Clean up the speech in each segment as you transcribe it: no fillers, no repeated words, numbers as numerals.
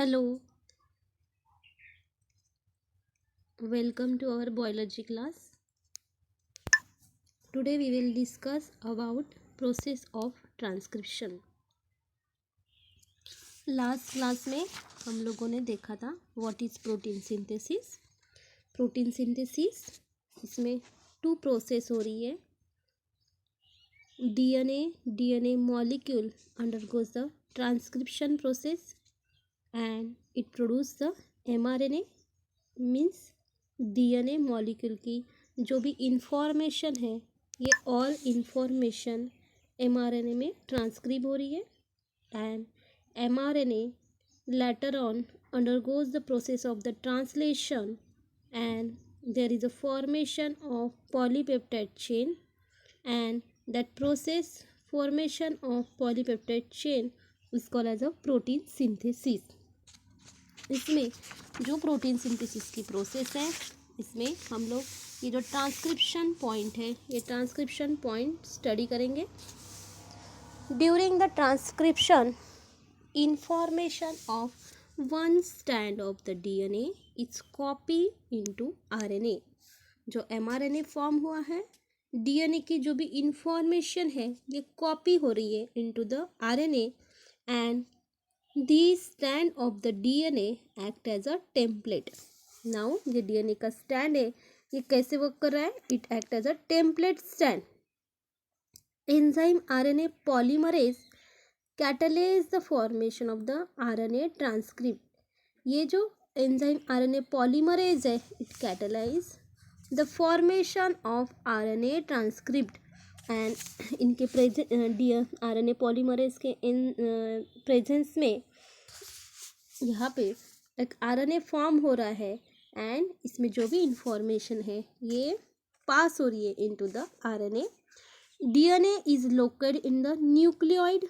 Hello, welcome to our biology class. Today we will discuss about process of transcription. Last class में हम लोगों ने देखा था what is protein synthesis. Protein synthesis इसमें to process हो रही है. DNA molecule undergoes the transcription process and it produce the mRNA. Means DNA molecule की जो भी इंफॉर्मेशन है ये ऑल इंफॉर्मेशन एमआरएनए में ट्रांसक्रिब हो रही है and mRNA later on undergoes the process of the translation and there is a formation of polypeptide chain and that process formation of polypeptide chain is called as a protein synthesis. इसमें जो protein synthesis की process है इसमें हम लोग ये जो transcription point है ये ट्रांसक्रिप्शन पॉइंट स्टडी करेंगे. During the transcription information of one stand of the DNA it's copy into RNA. जो एमआरएनए फॉर्म हुआ है डीएनए की जो भी इंफॉर्मेशन है ये कॉपी हो रही है into the RNA and these strand of the DNA act as a template. Now ये DNA का स्टैंड है ये कैसे वर्क कर रहा है? It act as a template strand. Enzyme RNA polymerase catalyse the formation of the RNA transcript. ये जो एंजाइम आरएनए पॉलीमरेज है it catalyse the formation of RNA transcript and इनके आरएनए पॉलीमरेज के इन प्रेजेंस में यहाँ पे एक RNA form हो रहा है एंड इसमें जो भी इंफॉर्मेशन है ये पास हो रही है into the RNA. DNA is located in the nucleoid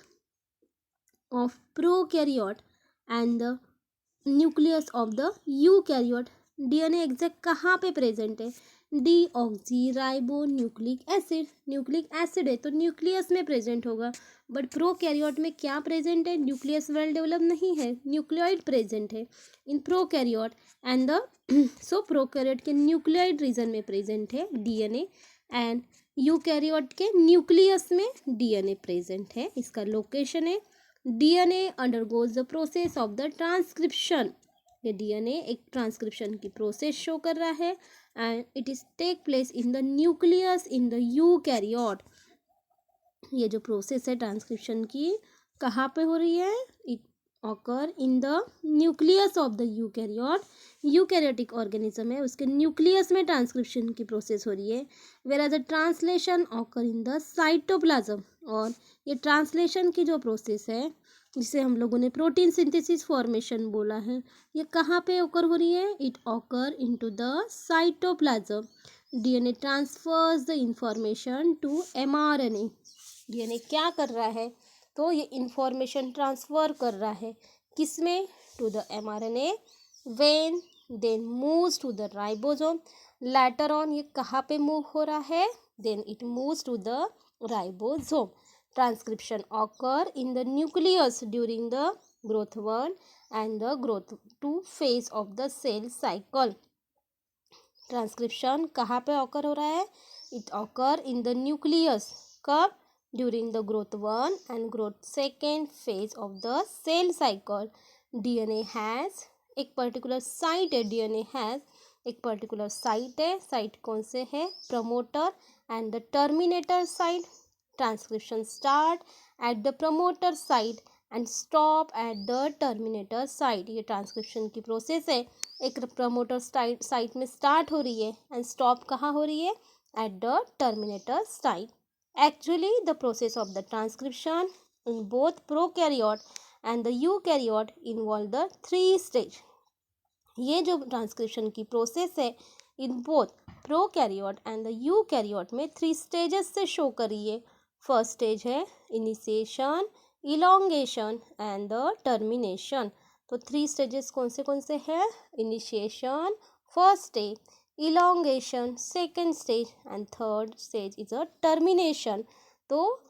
of prokaryote and the nucleus of the eukaryote. DNA exact कहाँ पे प्रेजेंट है? डीऑक्सीराइबो न्यूक्लिक एसिड है तो न्यूक्लियस में प्रेजेंट होगा. बट प्रोकैरियोट में क्या प्रेजेंट है? न्यूक्लियस वेल डेवलप नहीं है, न्यूक्लियोइड प्रेजेंट है in prokaryote and the so prokaryote के न्यूक्लियोइड रीजन में प्रेजेंट है डीएनए एंड यूकैरियोट के न्यूक्लियस में डीएनए प्रेजेंट है. इसका लोकेशन है. DNA undergoes the process of the transcription. ये डीएनए एक ट्रांसक्रिप्शन की प्रोसेस शो कर रहा है and it is take place in the nucleus in the eukaryote. ये जो प्रोसेस है ट्रांसक्रिप्शन की कहाँ पे हो रही है? It occur in the nucleus of the eukaryote. Eukaryotic organism है उसके न्यूक्लियस में ट्रांसक्रिप्शन की प्रोसेस हो रही है. Whereas the translation occur in the cytoplasm. और ये ट्रांसलेशन की जो प्रोसेस है जिसे हम लोगों ने प्रोटीन सिंथेसिस फॉर्मेशन बोला है ये कहाँ पे ऑकर हो रही है? It occur into the cytoplasm. DNA transfers the information to mRNA. DNA क्या कर रहा है? तो ये इंफॉर्मेशन ट्रांसफ़र कर रहा है किसमें? To the mRNA. When then moves to the ribosome. Later on ये कहाँ पे मूव हो रहा है? Then it moves to the ribosome. Transcription occur in the nucleus during the growth 1 and the growth 2 phase of the cell cycle. Transcription कहाँ पे occur हो रहा है? It occur in the nucleus. कब? During the growth 1 and growth 2nd phase of the cell cycle. DNA has एक particular site है. DNA has एक particular site है. site कौन से है? Promoter and the terminator site. Transcription start at the promoter site and stop at the terminator site. ये transcription की process है एक प्रमोटर साइट में स्टार्ट हो रही है एंड स्टॉप कहाँ हो रही है? At the terminator site. Actually the process of the transcription in both prokaryote and the eukaryote involve the 3 stage. ये जो ट्रांसक्रिप्शन की प्रोसेस है इन both prokaryote and the eukaryote में 3 स्टेजेस से शो कर रही है. फर्स्ट स्टेज है initiation, elongation and the termination. तो 3 स्टेजेस कौन से हैं? Initiation first stage, elongation second stage and third stage is a termination. तो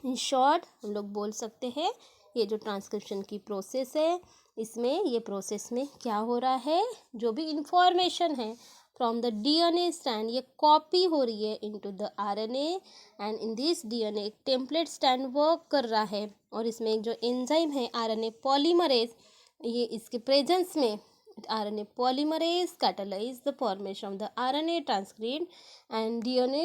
इन शॉर्ट हम लोग बोल सकते हैं ये जो ट्रांसक्रिप्शन की प्रोसेस है, इसमें ये प्रोसेस में क्या हो रहा है, जो भी इंफॉर्मेशन है फ्रॉम द डीएनए स्ट्रैंड ये कॉपी हो रही है into the RNA, and in this DNA एक टेम्पलेट स्ट्रैंड वर्क कर रहा है, और इसमें एक जो एंजाइम है आरएनए पॉलीमरेज, ये इसके प्रेजेंस में RNA polymerase catalyze the formation of the RNA transcript and DNA।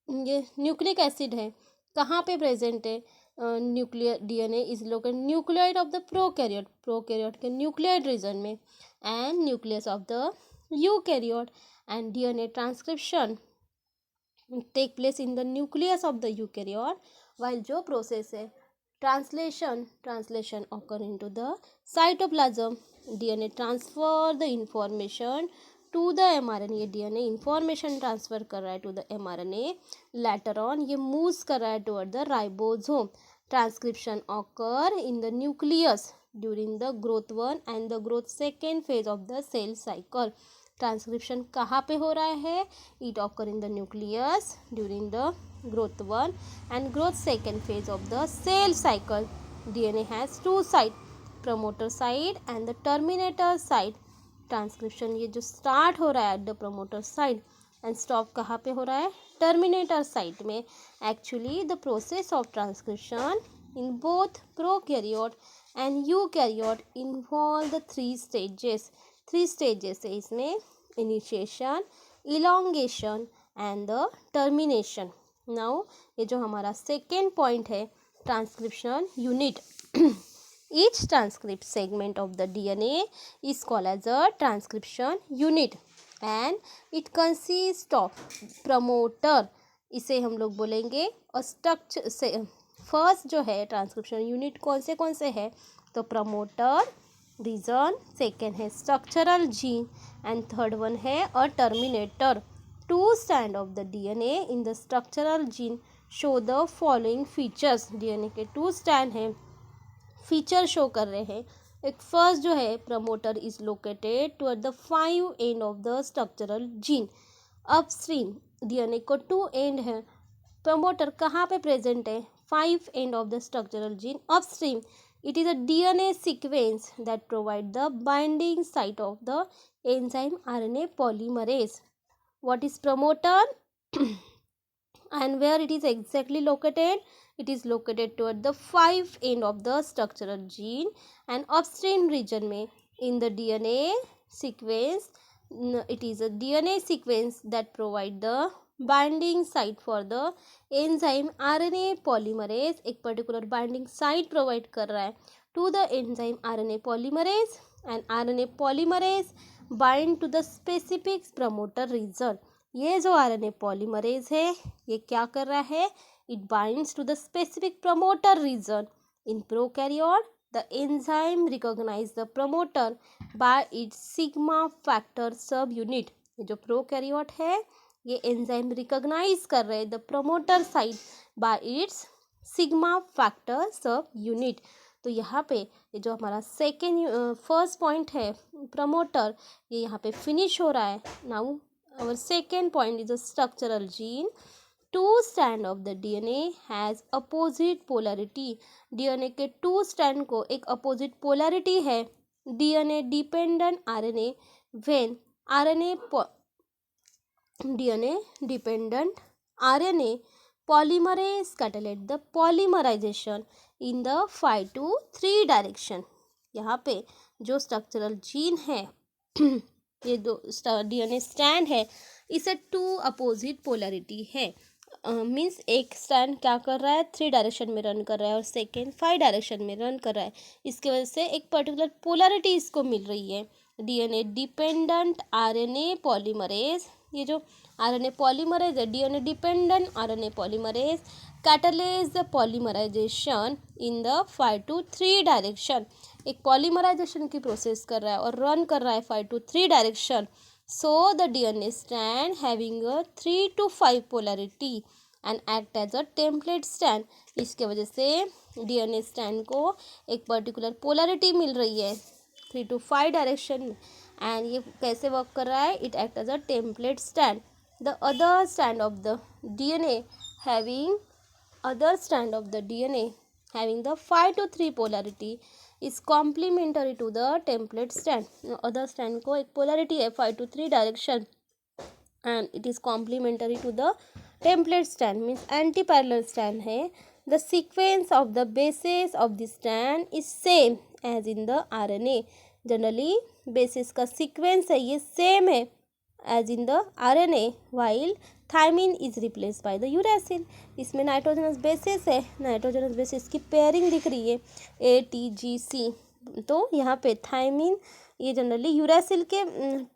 ये न्यूक्लिक एसिड है, कहाँ पे प्रेजेंट है, nuclear DNA is located nucleoid of the prokaryote, prokaryote के न्यूक्लियोइड रीजन में, and nucleus of the eukaryote, and DNA transcription take place in the nucleus of the eukaryote, while जो process है translation occur into the cytoplasm, DNA transfer the information to the mRNA, ये DNA information transfer कर रहा है to the mRNA, later on ये moves कर रहा है toward the ribosome, transcription occur in the nucleus during the growth 1 and the growth 2nd phase of the cell cycle। Transcription कहाँ पे हो रहा है, it occur in the nucleus during the growth 1 and growth 2nd phase of the cell cycle। DNA has two side, promoter side and the terminator side। Transcription ये जो start हो रहा है at the promoter side and stop कहाँ पे हो रहा है, टर्मिनेटर साइड में। Actually the process of transcription in both prokaryote and eukaryote involve the three stages है इसमें, initiation, elongation and the termination. Now ये जो हमारा सेकेंड पॉइंट है, transcription unit. Each transcript segment of the DNA is called as a transcription unit and it consist of promoter, इसे हम लोग बोलेंगे, और स्ट्रक्चर से फर्स्ट जो है ट्रांसक्रिप्शन यूनिट कौन से है, तो प्रमोटर रीजन, सेकेंड है structural gene, and third one है a terminator. Two strand of the DNA in the structural gene show the following features. DNA के टू स्टैंड हैं, फीचर शो कर रहे हैं। एक फर्स्ट जो है, promoter is located toward the 5 end of the structural gene. Upstream DNA को 2 and है, प्रमोटर कहाँ पे प्रेजेंट है, 5 end of the structural gene upstream. It is a DNA sequence that provide the binding site of the enzyme RNA polymerase. What is promoter and where it is exactly located? It is located toward the 5 end of the structural gene and upstream region में in the DNA sequence. It is a DNA sequence that provide the binding site for the enzyme RNA polymerase, एक particular binding site provide कर रहा है to the enzyme RNA polymerase, and RNA polymerase bind to the specific promoter region. ये जो RNA polymerase है ये क्या कर रहा है, it binds to the specific promoter region. In prokaryote the enzyme recognise the promoter by its sigma factor subunit. ये जो प्रोकैरियोट है ये एंजाइम रिकॉग्नाइज कर रहे हैं the promoter site bye its sigma factor सब यूनिट। तो यहाँ पे ये जो हमारा फर्स्ट पॉइंट है प्रमोटर, ये यहाँ पे फिनिश हो रहा है। Now our second point is a structural gene. Two strand of the DNA has opposite polarity. DNA के टू स्टैंड को एक अपोजिट पोलैरिटी है। DNA dependent RNA when DNA dependent RNA polymerase catalyze the polymerization in the 5 to 3 direction। यहाँ पे जो structural gene है ये दो DNA स्टैंड है, इसे 2 अपोजिट पोलैरिटी है। मीन्स एक स्टैंड क्या कर रहा है, 3 डायरेक्शन में रन कर रहा है और सेकेंड 5 डायरेक्शन में रन कर रहा है। इसके वजह से एक पर्टिकुलर पोलैरिटी इसको मिल रही है। डीएनए डिपेंडेंट आरएनए पॉलीमरेज, ये जो आरएनए पॉलीमरेज है, DNA dependent RNA polymerase catalyse the polymerisation in the 5 to 3 direction. एक पॉलीमराइजेशन की प्रोसेस कर रहा है और रन कर रहा है 5 to 3 direction. So the DNA strand having a 3 to 5 polarity and act as a template strand। इसके वजह से DNA strand को एक पर्टिकुलर पोलैरिटी मिल रही है 3 to 5 डायरेक्शन, एंड ये कैसे वर्क कर रहा है, it act as a template stand. The other stand of the DNA having other strand of the DNA having the 5 to 3 polarity is complementary to the template strand. Other strand को एक polarity है 5 to 3 direction and it is complementary to the template strand, means anti-parallel strand है. The sequence of the bases of the strand is same as in the RNA. Generally bases का sequence है ये same है as in the RNA, while thymine is replaced by the uracil. इसमें nitrogenous bases है, nitrogenous bases की pairing दिख रही है ATGC, तो यहाँ पे थायमिन ये जनरली यूरासिल के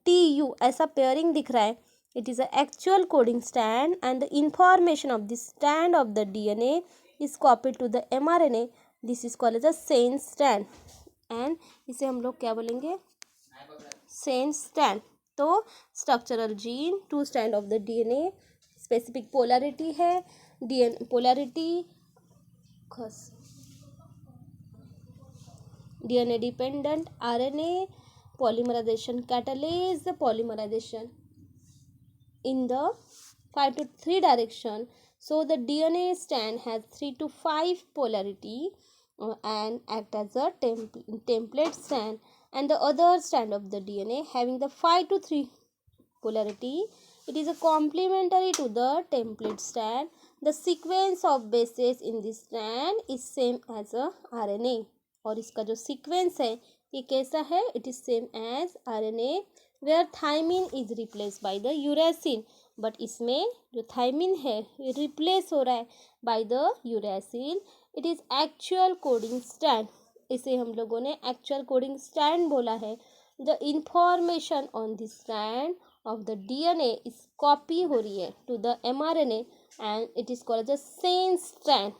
TU ऐसा पेयरिंग दिख रहा है. It is a actual coding strand and the information of the strand of the DNA is copied to the mRNA. This is called as a sense strand and इसे हम लोग क्या बोलेंगे, sense strand. तो structural gene, two strand of the DNA, specific polarity है, DNA polarity DNA dependent RNA polymerization catalase, the polymerization in the 5 to 3 direction. So the DNA strand has 3 to 5 polarity and act as a template strand, and the other strand of the DNA having the 5 to 3 polarity, it is a complementary to the template strand. The sequence of bases in this strand is same as a RNA, और इसका जो sequence है ये कैसा है, it is same as RNA where thymine is replaced by the uracil. But इसमें जो thymine है ये रिप्लेस हो रहा है by the uracil. It is actual coding stand, इसे हम लोगों ने एक्चुअल कोडिंग स्टैंड बोला है. The information on the stand of the DNA is copy हो रही है to the mRNA and it is called as a sense strand,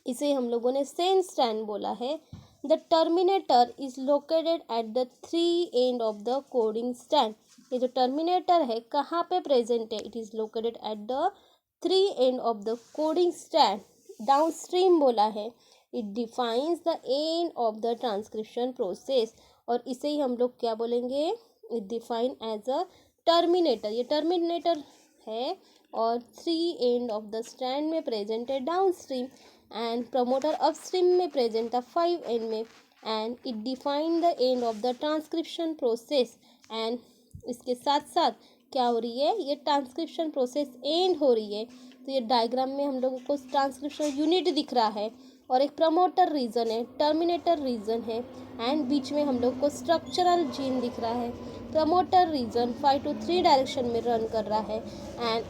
इसे हम लोगों ने सेंस स्ट्रैंड बोला है. The terminator is located at the 3 end of the coding stand. ये जो टर्मिनेटर है कहाँ पे प्रेजेंट है, it is located at the 3 end of the coding stand. Downstream बोला है, it defines the end of the transcription process, और इसे ही हम लोग क्या बोलेंगे, it define as a terminator. ये टर्मिनेटर है और 3 एंड ऑफ द स्ट्रैंड में प्रेजेंट है downstream and promoter upstream में प्रेजेंट है 5 एंड में, and it define the end of the transcription process. And इसके साथ साथ क्या हो रही है, ये ट्रांसक्रिप्शन प्रोसेस एंड हो रही है. तो ये डायग्राम में हम लोगों को ट्रांसक्रिप्शन यूनिट दिख रहा है और एक प्रमोटर रीजन है, टर्मिनेटर रीजन है, एंड बीच में हम लोग को स्ट्रक्चरल जीन दिख रहा है. प्रमोटर रीजन 5 to 3 डायरेक्शन में रन कर रहा है एंड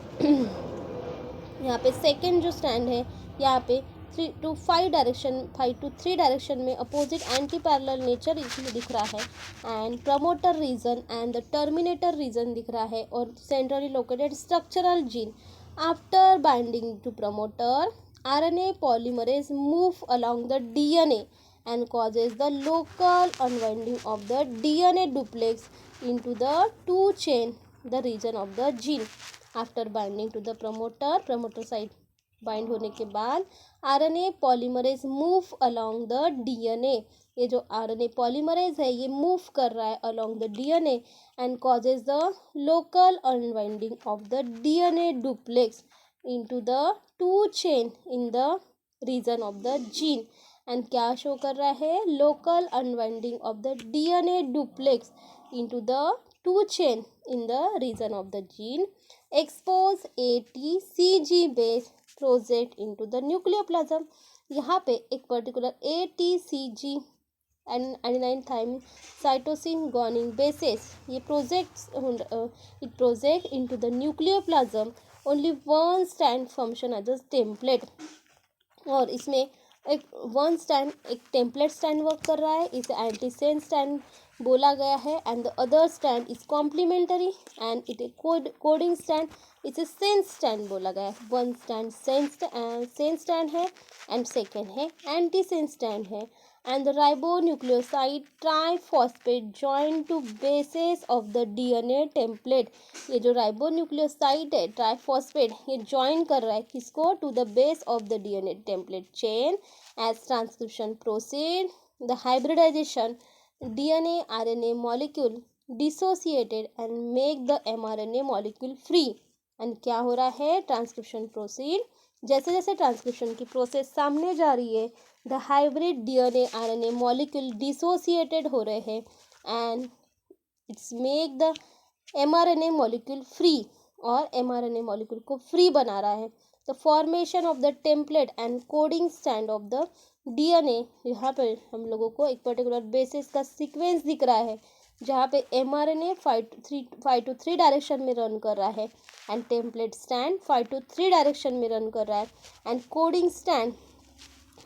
यहाँ पे सेकेंड जो स्टैंड है यहाँ पे 3 to 5 डायरेक्शन 5 to 3 डायरेक्शन में अपोजिट एंटी पैरेलल नेचर इसमें दिख रहा है, and promoter region and the terminator region दिख रहा है, और centrally located structural gene. After binding to promoter, RNA polymerase move along the DNA and causes the local unwinding of the DNA duplex into the 2 chain, the region of the gene. After binding to the promoter site bind होने के बाद RNA polymerase move along the DNA. ये जो RNA polymerase है ये move कर रहा है along the DNA and causes the local unwinding of the DNA duplex into the 2 chain in the region of the gene. And क्या show कर रहा है, local unwinding of the DNA duplex into the 2 chain in the region of the gene. Expose ATCG base project into the nucleoplasm. यहाँ पे एक particular ATCG adenine thymine cytosine guanine bases ये it project into the nucleoplasm. Only one strand function as a template, और इसमें एक one stand एक template stand work कर रहा है, इसे एंटीसेंस स्टैंड बोला गया है, and the other stand is complementary and it coding stand इसे सेंस स्टैंड बोला गया है. वन स्टैंड सेंस स्टैंड है एंड सेकेंड है एंटी सेंस स्टैंड है. And the ribonucleoside triphosphate join to basis of the DNA template. ये जो ribonucleoside है ट्राइफॉस्फेट ये जॉइन कर रहा है किसको, to the base of the DNA template chain. As transcription proceed the hybridisation DNA RNA molecule dissociated and make the mRNA molecule free. And क्या हो रहा है, ट्रांसक्रिप्शन प्रोसीड जैसे जैसे ट्रांसक्रिप्शन की प्रोसेस सामने जा रही है, the hybrid DNA RNA molecule dissociated हो रहे हैं and it's make the mRNA molecule free, और mRNA मॉलिक्यूल को फ्री बना रहा है। The formation of the template and coding stand of the DNA, यहाँ पे हम लोगों को एक पर्टिकुलर बेसिस का सीक्वेंस दिख रहा है जहाँ पे mRNA 5 to 3 डायरेक्शन में रन कर रहा है and template stand 5 to 3 direction में रन कर रहा है and coding stand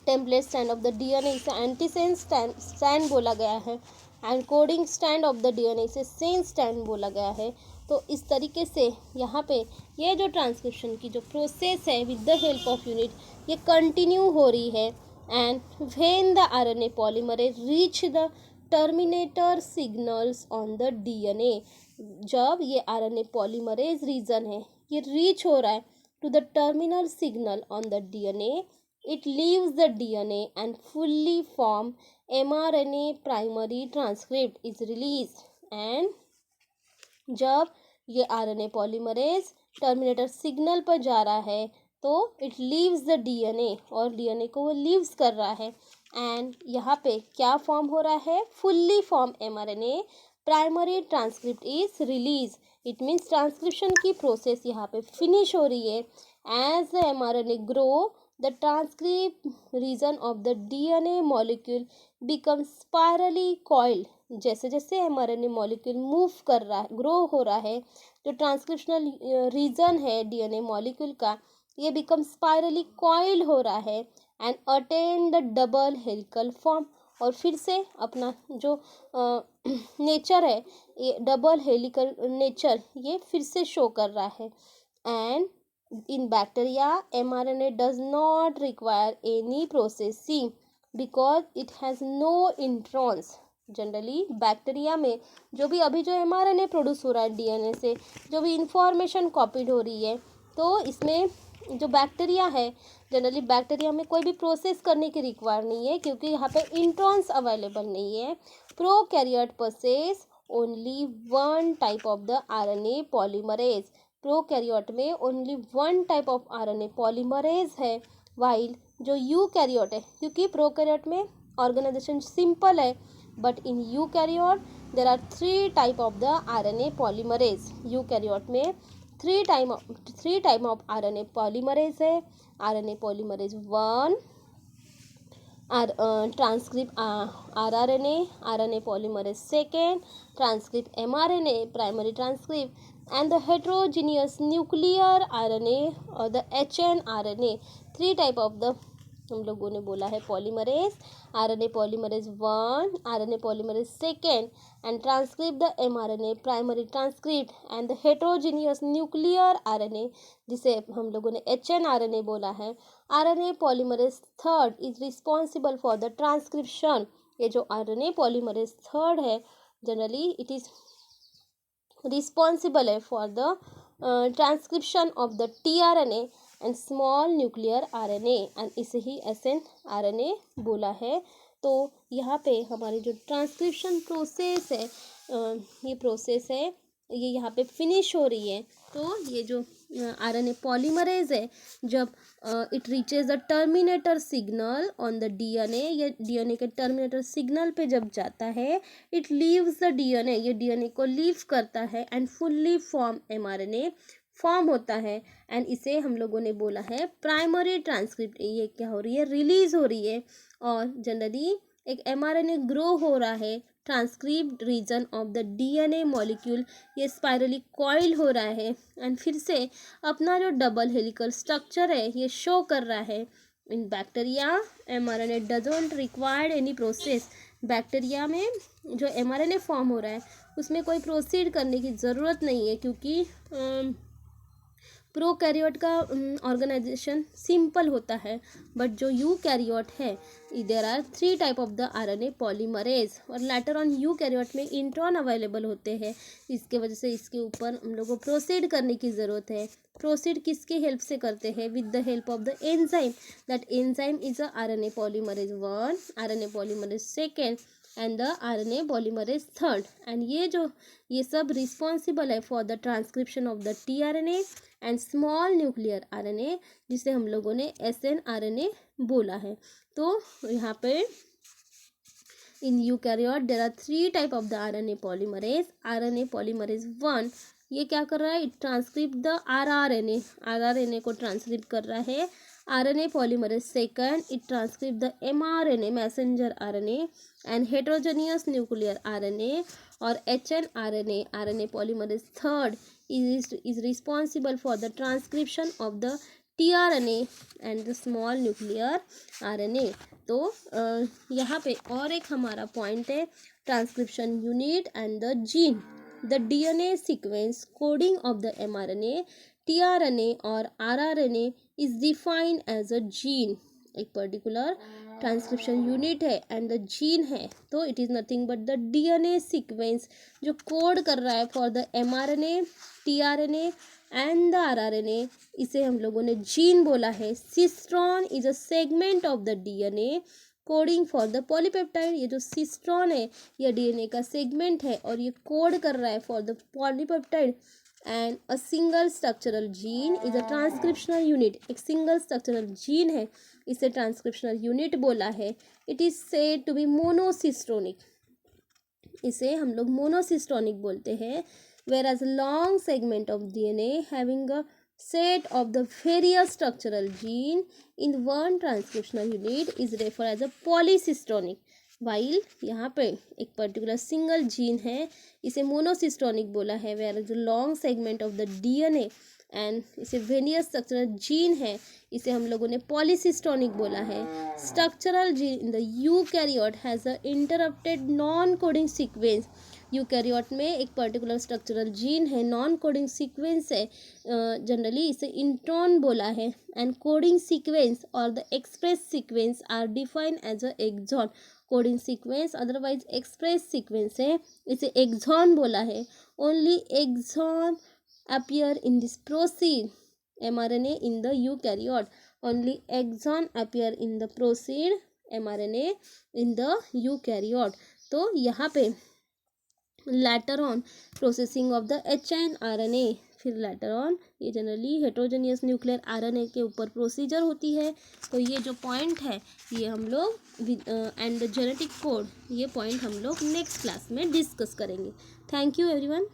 template stand of the DNA इसे एंटीसेंस स्टैंड बोला गया है and coding stand of the DNA इसे सेंस स्टैंड बोला गया है। तो इस तरीके से यहाँ पे ये जो ट्रांसक्रिप्शन की जो प्रोसेस है with the help of unit ये कंटिन्यू हो रही है and when the RNA polymerase reach the terminator signals on the DNA, जब ये आरएनए पॉलीमरेज रीजन है ये रीच हो रहा है to the terminal signal on the DNA, it leaves the DNA and fully form mRNA primary transcript is released and जब ये RNA polymerase terminator signal पर जा रहा है तो इट लीव्स द डीएनए और डीएनए को वो लीव्स कर रहा है एंड यहाँ पे क्या फॉर्म हो रहा है, fully form mRNA primary transcript is release. It means transcription की प्रोसेस यहाँ पे फिनिश हो रही है। As the mRNA grow the transcript region of the DNA molecule becomes spirally coiled। जैसे जैसे mRNA मॉलिक्यूल मूव कर रहा है, ग्रो हो रहा है, जो ट्रांसक्रिप्शनल रीजन है डीएनए मॉलिक्यूल का ये बिकम स्पायरली कॉइल हो रहा है and attain the double helical form, और फिर से अपना जो नेचर है ये डबल हेलिकल नेचर ये फिर से शो कर रहा है। And in bacteria mRNA does not require any processing because it has no introns। Generally bacteria में जो भी अभी जो mRNA प्रोड्यूस हो रहा है डीएनए से जो भी इंफॉर्मेशन कॉपीड हो रही है तो इसमें जो बैक्टीरिया है जनरली बैक्टीरिया में कोई भी प्रोसेस करने की रिक्वायर नहीं है क्योंकि यहाँ पे इंट्रॉन्स अवेलेबल नहीं है। Prokaryote possess only one type of the RNA polymerase. Prokaryote में only one type of RNA polymerase है, वाइल जो यूकैरियोट है क्योंकि प्रोकैरियोट में ऑर्गेनाइजेशन सिंपल है but in eukaryote there are 3 type of the RNA polymerase. Eukaryote में 3 type of RNA polymerase है। RNA polymerase 1 transcript rRNA, RNA polymerase second transcript mRNA primary transcript and the heterogeneous nuclear RNA or the hnRNA। 3 type of the हम लोगों ने बोला है polymerase. RNA polymerase 1, RNA polymerase second and transcript the mRNA primary transcript and the heterogeneous nuclear RNA जिसे हम लोगों ने hnRNA बोला है। RNA polymerase third is responsible for the transcription. ये जो आरएनए पॉलीमरेज थर्ड है जनरली इट इज रिस्पॉन्सिबल है for the transcription of the tRNA and small nuclear RNA and इसे ही एसएनआरएनए बोला है। तो यहाँ पे हमारी जो ट्रांसक्रिप्शन प्रोसेस है ये प्रोसेस है ये यहाँ पे फिनिश हो रही है। तो ये जो आरएनए पॉलीमरेज है जब it reaches the terminator signal on the DNA, ये डीएनए के टर्मिनेटर सिग्नल पे जब जाता है इट लीव्स द डीएनए, ये डीएनए को लीव करता है and fully form mRNA form होता है एंड इसे हम लोगों ने बोला है प्राइमरी ट्रांसक्रिप्ट। ये क्या हो रही है, रिलीज हो रही है और जनरली एक एमआरएनए ग्रो हो रहा है transcript region of the DNA molecule ये स्पाइरली कॉइल हो रहा है एंड फिर से अपना जो डबल हेलिकल स्ट्रक्चर है ये शो कर रहा है। इन bacteria mRNA doesn't required any process. Bacteria में जो एमआरएनए फॉर्म हो रहा है उसमें कोई प्रोसीड करने की ज़रूरत नहीं है क्योंकि प्रोकैरियोट का ऑर्गेनाइजेशन सिंपल होता है बट जो यूकैरियोट है there are 3 type of the RNA polymerase और लेटर ऑन यूकैरियोट में इंट्रॉन अवेलेबल होते हैं। इसके वजह से इसके ऊपर हम लोग को प्रोसीड करने की ज़रूरत है। प्रोसीड किसके हेल्प से करते हैं, with the help of the enzyme. That enzyme is a RNA polymerase 1, RNA polymerase second and the RNA polymerase third. And ये सब रिस्पॉन्सिबल है for the transcription of the tRNA and small nuclear RNA, जिसे हम लोगों ने snRNA बोला है। तो यहाँ पे in eukaryote there are 3 type of the RNA polymerase. RNA polymerase 1 ये क्या कर रहा है, इट ट्रांसक्रिप्ट द RNA को ट्रांसक्रिप्ट कर रहा है। RNA polymerase second, it transcript the mRNA messenger RNA and heterogeneous nuclear RNA। और RNA polymerase third is responsible for the transcription of the tRNA and the small nuclear RNA। तो यहाँ पे और एक हमारा पॉइंट है, transcription unit and the gene. The DNA sequence coding of the mRNA, tRNA और rRNA is defined as a gene। एक particular transcription unit है एंड द जीन है, तो it is nothing but the DNA sequence जो code कर रहा है for the mRNA, tRNA and the rRNA, इसे हम लोगों ने जीन बोला है। Cistron is a segment of the DNA coding for the polypeptide. ये जो सिस्ट्रॉन है यह DNA का सेगमेंट है और ये कोड कर रहा है for the polypeptide. And a single structural gene is a transcriptional unit. एक सिंगल स्ट्रक्चरल जीन है, इसे ट्रांसक्रिप्शनल यूनिट बोला है। It is said to be monocistronic, इसे हम लोग मोनोसिस्टोनिक बोलते हैं। Whereas long segment of DNA having a set of the various structural gene in one transcriptional unit is referred as a polysystonic। while यहाँ पे एक particular single gene है, इसे मोनोसिस्टोनिक बोला है। Where is long segment of the DNA and इसे various structural gene है, इसे हम लोगों ने पॉलीसिस्टोनिक बोला है। Structural gene in the eukaryote has a interrupted non coding sequence. Eukaryote में एक पर्टिकुलर स्ट्रक्चरल जीन है, नॉन कोडिंग सीक्वेंस है, जनरली इसे इंट्रॉन बोला है। एंड कोडिंग सीक्वेंस और the express sequence are defined as a exon. Coding sequence otherwise express sequence है, इसे एक्सॉन बोला है। Only exon appear in this proceed mRNA in the eukaryote। only exon appear in the proceed mRNA in the eukaryote। तो यहाँ पे later on processing of the HNRNA, फिर later on ये generally heterogeneous nuclear RNA के ऊपर procedure होती है। तो ये जो पॉइंट है ये हम लोग एंड जेनेटिक कोड, ये पॉइंट हम लोग नेक्स्ट क्लास में डिस्कस करेंगे। Thank you everyone.